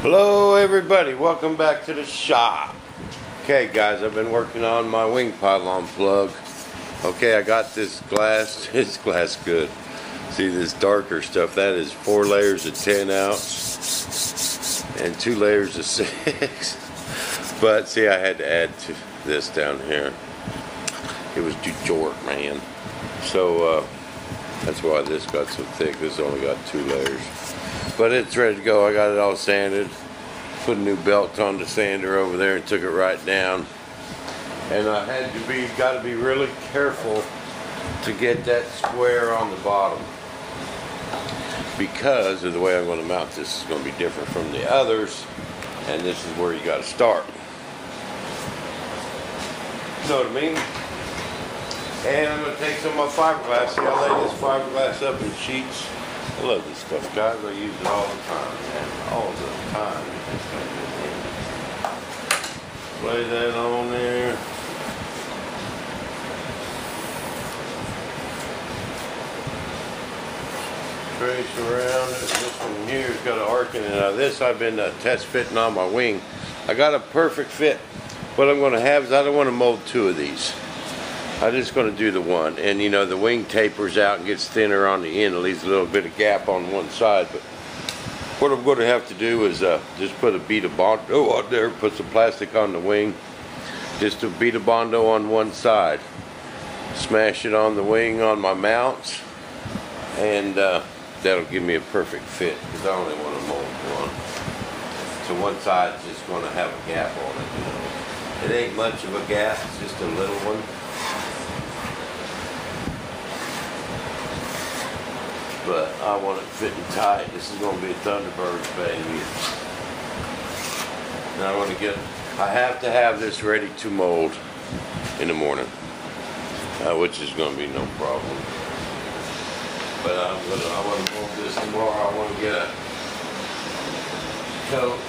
Hello everybody, welcome back to the shop. Okay guys, I've been working on my wing pylon plug. Okay, I got this glass. It's glass good. See this darker stuff, that is 4 layers of 10 ounce and 2 layers of 6. But see, I had to add to this down here. It was too short, man. So that's why this got so thick. This only got 2 layers. But it's ready to go. I got it all sanded. Put a new belt on the sander over there and took it right down. And I had to got to be really careful to get that square on the bottom, because of the way I'm going to mount this is going to be different from the others, and this is where you got to start. You know what I mean? And I'm going to take some of my fiberglass. See, I lay this fiberglass up in sheets. I love this stuff, guys. I use it all the time, man. All the time. Lay that on there. Trace around it. This one here has got an arc in it. Now this I've been test fitting on my wing. I got a perfect fit. What I'm going to have is I don't want to mold 2 of these. I'm just going to do the one, and you know the wing tapers out and gets thinner on the end. It leaves a little bit of gap on one side. But what I'm going to have to do is just put a bead of Bondo on there, put some plastic on the wing, just a bead of Bondo on one side, smash it on the wing on my mounts, and that'll give me a perfect fit, because I only want to mold one. So one side's just going to have a gap on it. You know. It ain't much of a gap, it's just a little one. But I want it fitting tight. This is going to be a Thunderbird, baby. Now I have to have this ready to mold in the morning, which is going to be no problem. But I want to mold this tomorrow. I want to get a coat.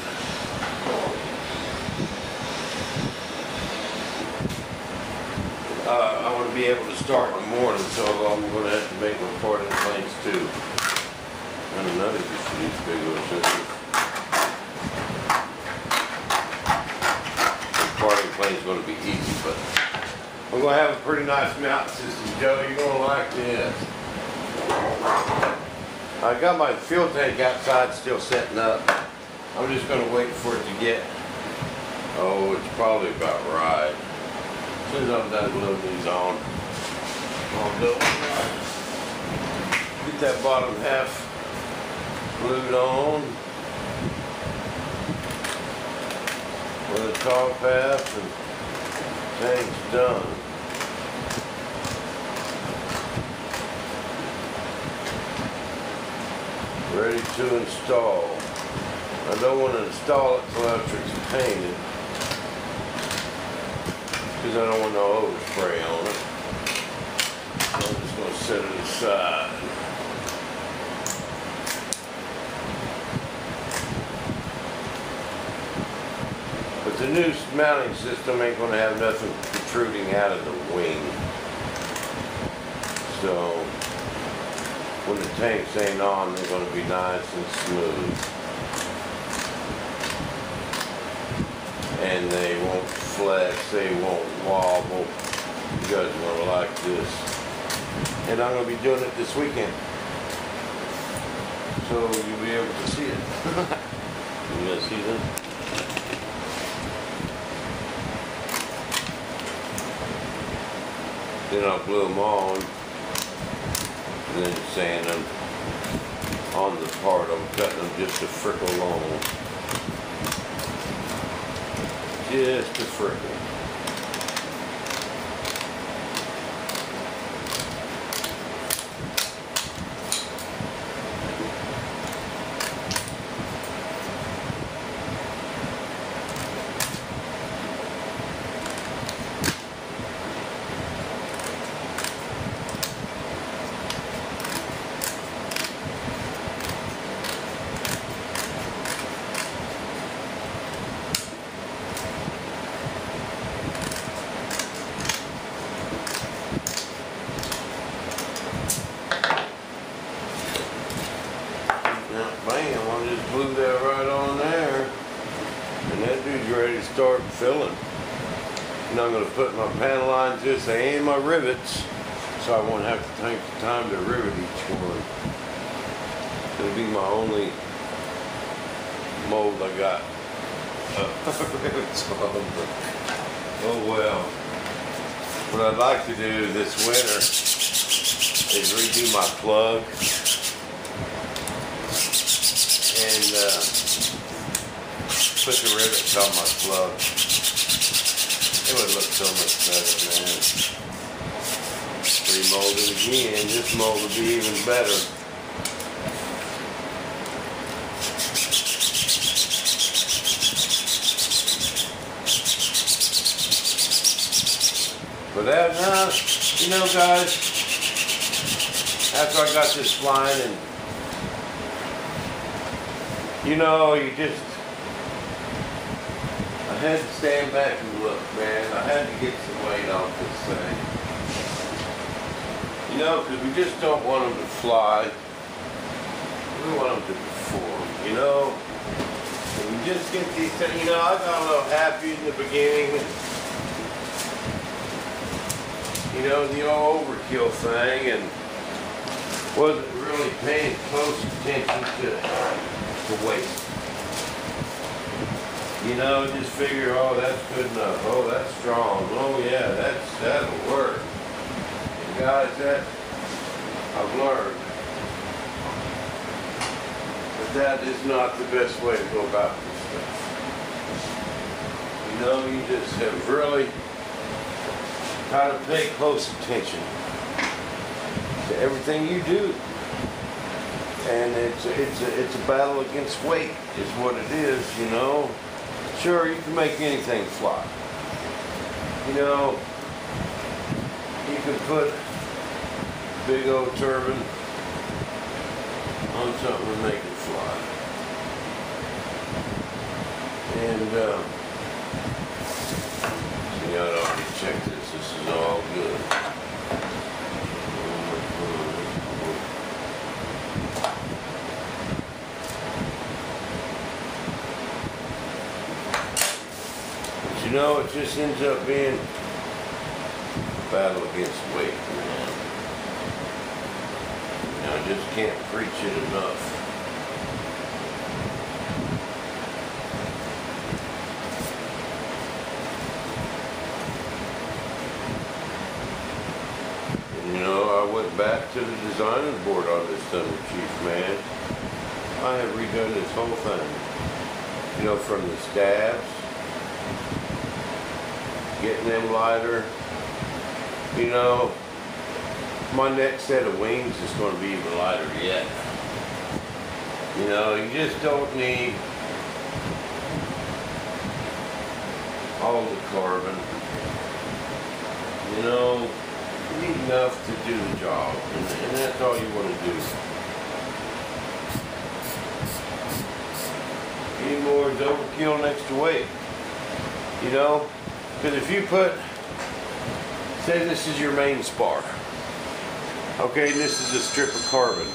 I want to be able to start in the morning, so I'm going to have to make my parting planes too. And another just these big old scissors. The parting plane is going to be easy, but I'm going to have a pretty nice mount system, Joe. You're going to like this. I got my fuel tank outside still setting up. I'm just going to wait for it to get, it's probably about right. As soon as I'm done gluing these on, I'll do it. Get that bottom half glued on with the top half, and things done. Ready to install. I don't want to install it until after it's painted, because I don't want no overspray on it. So I'm just going to set it aside. But the new mounting system ain't going to have nothing protruding out of the wing. So when the tanks ain't on, they're going to be nice and smooth. And they won't flex, they won't wobble. You guys are going to like this. And I'm going to be doing it this weekend, so you'll be able to see it. You guys see that? Then I'll glue them on, and then sand them on the part. I'm cutting them just a frickle long. Just a frickle. dude's ready to start filling. And I'm going to put my panel lines this and my rivets, so I won't have to take the time to rivet each one. It'll be my only mold I got. Rivets on, but oh well. What I'd like to do this winter is redo my plug and put the rivets on my plug. It would look so much better, man. Remold it again. This mold will be even better. But now, you know, guys, after I got this flying, and you know, I had to stand back and look, man. I had to get some weight off this thing. You know, because we just don't want them to fly. We want them to perform, you know. And we just get these things, you know, I got a little happy in the beginning. You know, the old overkill thing, and wasn't really paying close attention to weight. You know, just figure, oh, that's good enough. Oh, that's strong. Oh, yeah, that'll work. And guys, that I've learned. But that is not the best way to go about this stuff. You know, you just have really got to pay close attention to everything you do, and it's a battle against weight, is what it is. You know, sure, you can make anything fly. You know, you can put a big old turbine on something and make it fly, and you know, check this. This is all good. But you know, it just ends up being a battle against weight, man. You know, I just can't preach it enough. You know, I went back to the designing board on this Thunder Chief, man. I have redone this whole thing. You know, from the stabs, getting them lighter. You know, my next set of wings is going to be even lighter yet. You know, you just don't need all the carbon. You know, you need enough to do the job, and that's all you want to do. Any more is overkill next to weight. You know, because if you put, say this is your main spar, okay, and this is a strip of carbon.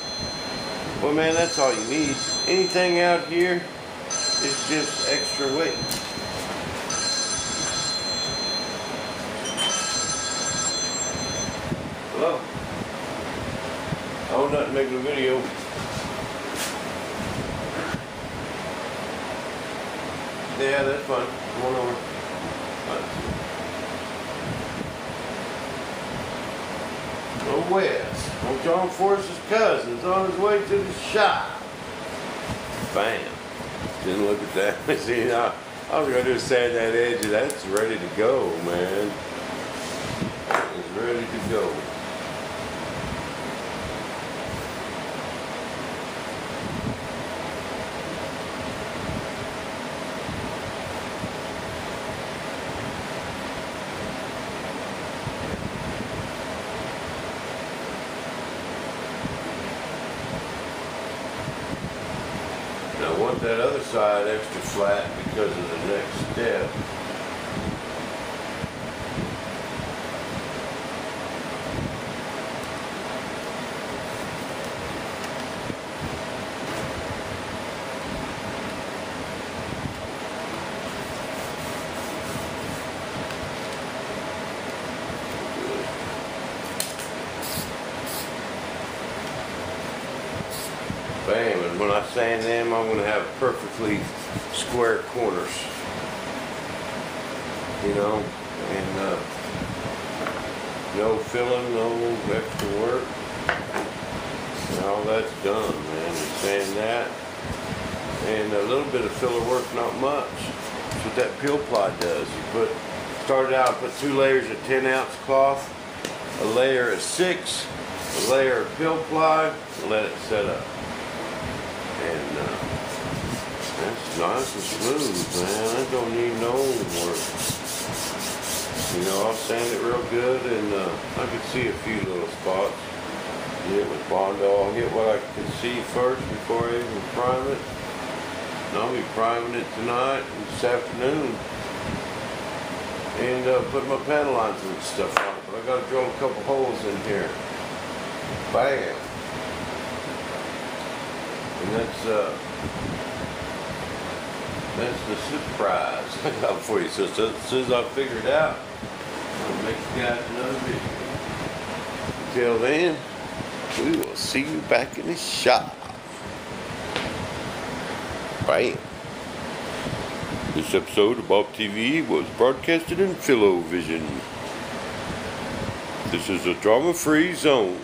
Well, man, that's all you need. Anything out here is just extra weight. Hello? Oh, not making a video. Yeah, that's fine. Come on over. Go west. Old John Forrest's cousin's on his way to the shop. Bam. Didn't look at that. See, I was going to do sand that edge. That's ready to go, man. It's ready to go. I want that other side extra flat because of the next step. when I sand them, I'm going to have perfectly square corners. You know, and no filling, no extra work. And all that's done, man. You sand that. And a little bit of filler work, not much. That's what that peel ply does. You started out, put 2 layers of 10-ounce cloth, a layer of 6, a layer of peel ply, and let it set up. And that's nice and smooth, man. That don't need no work. You know, I'll sand it real good, and I can see a few little spots. Get it with Bondo. I'll get what I can see first before I even prime it. And I'll be priming it tonight and this afternoon. And put my panel lines and stuff on it. But I gotta drill a couple holes in here. Bam! And that's the surprise I got for you. So as soon as I figure it out, I'll make you guys another video. Until then, we will see you back in the shop. Bam. This episode of Bob TV was broadcasted in Philovision. This is a drama-free zone.